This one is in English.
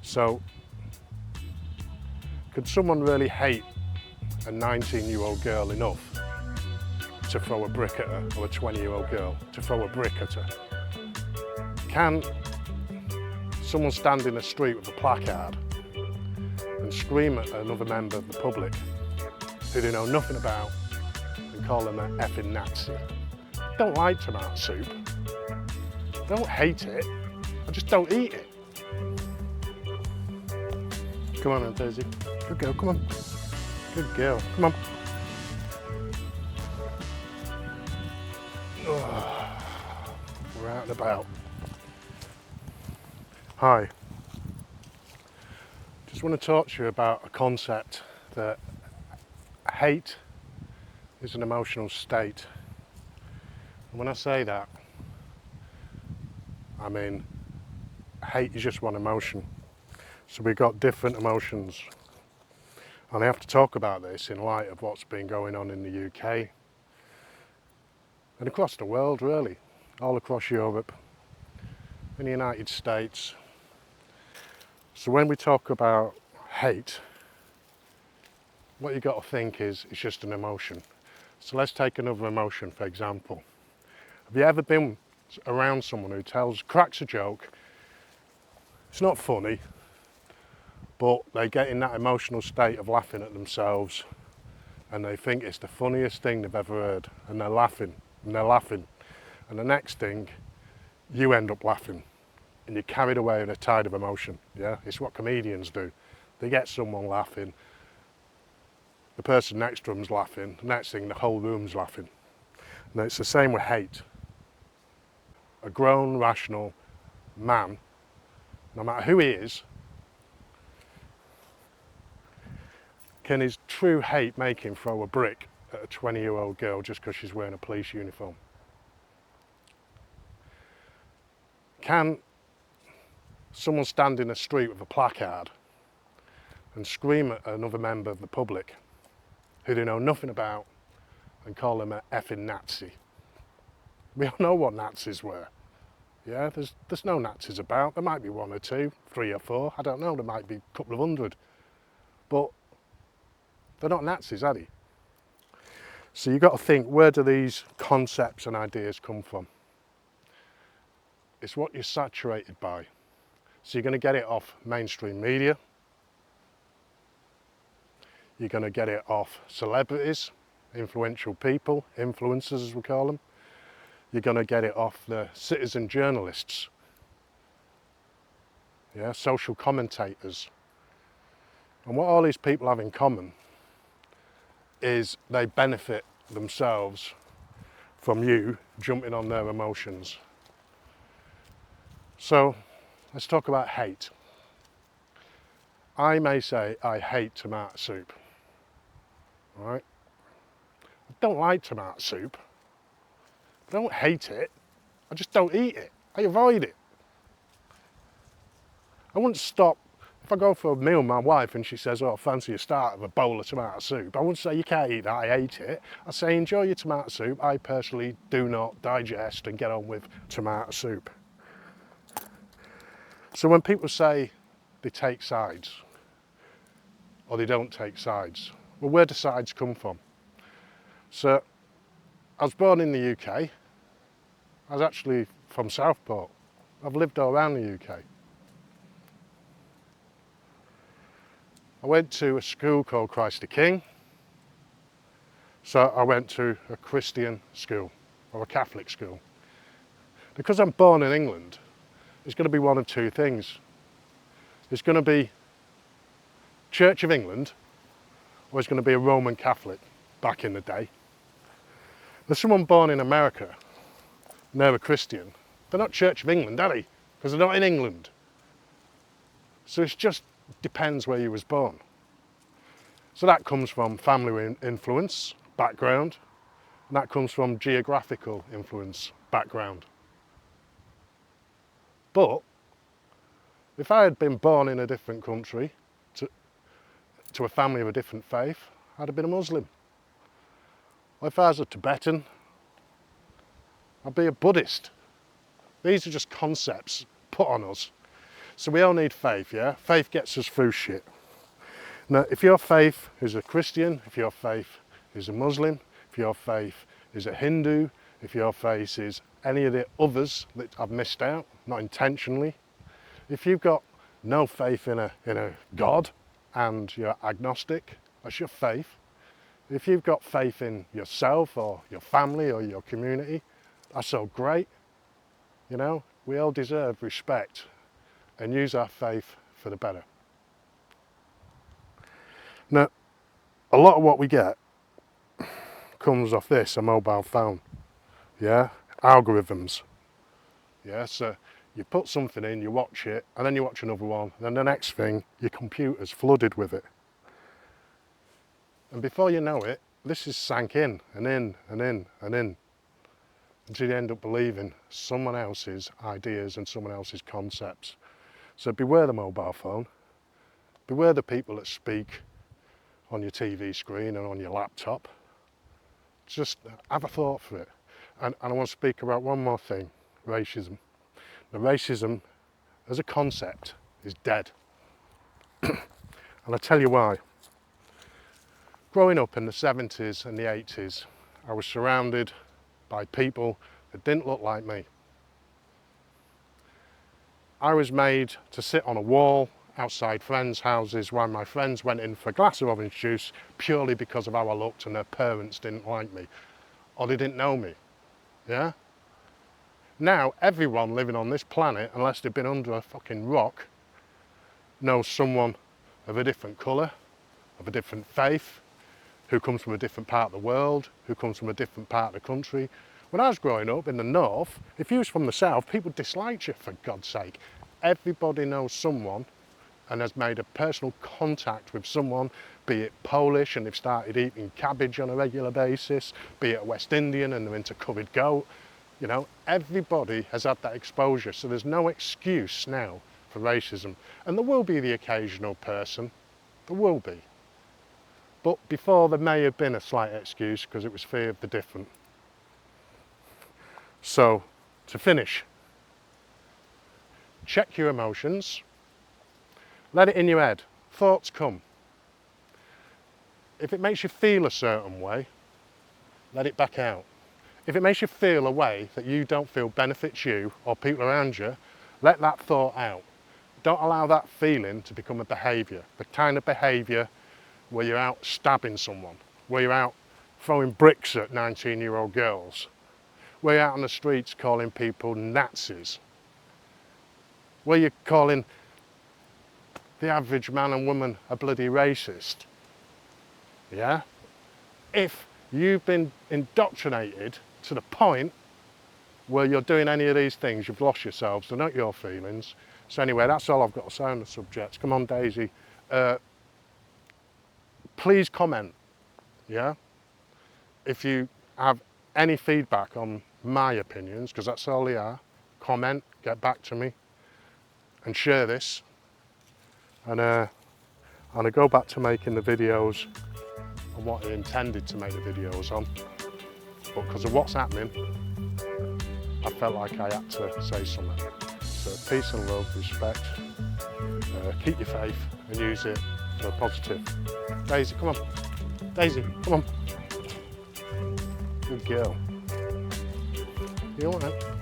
So, could someone really hate a 19-year-old girl enough to throw a brick at her, or a 20-year-old girl to throw a brick at her? Can someone stand in the street with a placard and scream at another member of the public who they know nothing about and call them an effing Nazi? I don't like tomato soup. I don't hate it. I just don't eat it. Come on, Aunt Daisy. Good girl, come on. Good girl, come on. Oh, we're out and about. Hi. Just want to talk to you about a concept that hate is an emotional state. And when I say that, I mean hate is just one emotion. So we've got different emotions. And I have to talk about this in light of what's been going on in the UK and across the world, really, all across Europe, in the United States. So when we talk about hate, what you've got to think is it's just an emotion. So let's take another emotion, for example. Have you ever been around someone who cracks a joke? It's not funny, but they get in that emotional state of laughing at themselves and they think it's the funniest thing they've ever heard, and they're laughing and they're laughing, and the next thing you end up laughing and you're carried away in a tide of emotion. Yeah, it's what comedians do. They get someone laughing, the person next to them's laughing, the next thing the whole room's laughing. And it's the same with hate. A grown, rational man, no matter who he is, can his true hate make him throw a brick at a 20-year-old girl just because she's wearing a police uniform? Can someone stand in the street with a placard and scream at another member of the public who they know nothing about and call them an effing Nazi? We all know what Nazis were. Yeah, there's no Nazis about. There might be one or two, 3 or 4, I don't know, there might be a couple of hundred. But they're not Nazis, are they? So you've got to think, where do these concepts and ideas come from? It's what you're saturated by. So you're going to get it off mainstream media. You're going to get it off celebrities, influential people, influencers as we call them. You're going to get it off the citizen journalists, yeah, social commentators. And what all these people have in common is they benefit themselves from you jumping on their emotions. So let's talk about hate. I may say I hate tomato soup, right? I don't like tomato soup. I don't hate it. I just don't eat it. I avoid it. I wouldn't stop. If I go for a meal with my wife and she says, oh, fancy a start of a bowl of tomato soup, I wouldn't say, you can't eat that, I ate it. I say, enjoy your tomato soup. I personally do not digest and get on with tomato soup. So when people say they take sides, or they don't take sides, well, where do sides come from? So, I was born in the UK. I was actually from Southport. I've lived all around the UK. I went to a school called Christ the King. So I went to a Christian school, or a Catholic school. Because I'm born in England, it's going to be one of two things. It's going to be Church of England, or it's going to be a Roman Catholic back in the day. There's someone born in America, and they're a Christian. They're not Church of England, are they? Because they're not in England. So it just depends where you was born. So that comes from family influence, background, and that comes from geographical influence, background. But if I had been born in a different country, to a family of a different faith, I'd have been a Muslim. Or if I was a Tibetan, I'd be a Buddhist. These are just concepts put on us So we all need faith, yeah? Faith gets us through shit. Now, if your faith is a Christian, if your faith is a Muslim, if your faith is a Hindu, if your faith is any of the others that I've missed out, not intentionally, if you've got no faith in a God and you're agnostic, that's your faith. If you've got faith in yourself or your family or your community, that's all great. You know, we all deserve respect and use our faith for the better. Now, a lot of what we get comes off this, a mobile phone. Yeah, algorithms. Yeah, so you put something in, you watch it, and then you watch another one, and then the next thing, your computer's flooded with it. And before you know it, this is sank in, and in, and in, and in, until you end up believing someone else's ideas and someone else's concepts. So beware the mobile phone, beware the people that speak on your TV screen and on your laptop. Just have a thought for it. And I want to speak about one more thing, racism. Now, racism as a concept is dead. And I'll tell you why. Growing up in the 70s and the 80s, I was surrounded by people that didn't look like me. I was made to sit on a wall outside friends' houses while my friends went in for a glass of orange juice purely because of how I looked and their parents didn't like me or they didn't know me. Yeah? Now everyone living on this planet, unless they've been under a fucking rock, knows someone of a different colour, of a different faith, who comes from a different part of the world, who comes from a different part of the country. When I was growing up in the north, if you was from the south, people disliked you, for God's sake. Everybody knows someone and has made a personal contact with someone, be it Polish and they've started eating cabbage on a regular basis, be it West Indian and they're into curried goat. You know, everybody has had that exposure, so there's no excuse now for racism. And there will be the occasional person, there will be. But before there may have been a slight excuse because it was fear of the different. So, to finish, check your emotions, let it in your head, thoughts come. If it makes you feel a certain way, let it back out. If it makes you feel a way that you don't feel benefits you or people around you, let that thought out. Don't allow that feeling to become a behaviour, the kind of behaviour where you're out stabbing someone, where you're out throwing bricks at 19-year-old girls, where you're out on the streets calling people Nazis, where you're calling the average man and woman a bloody racist. Yeah? If you've been indoctrinated to the point where you're doing any of these things, you've lost yourselves, they're not your feelings. So anyway, that's all I've got to say on the subject. Come on, Daisy. Please comment, yeah? If you have any feedback on my opinions, because that's all they are, comment, get back to me, and share this. And I'm going to go back to making the videos on what I intended to make the videos on. But because of what's happening, I felt like I had to say something. So peace and love, respect, keep your faith and use it for a positive. Daisy, come on. Daisy, come on. Good girl. You all right?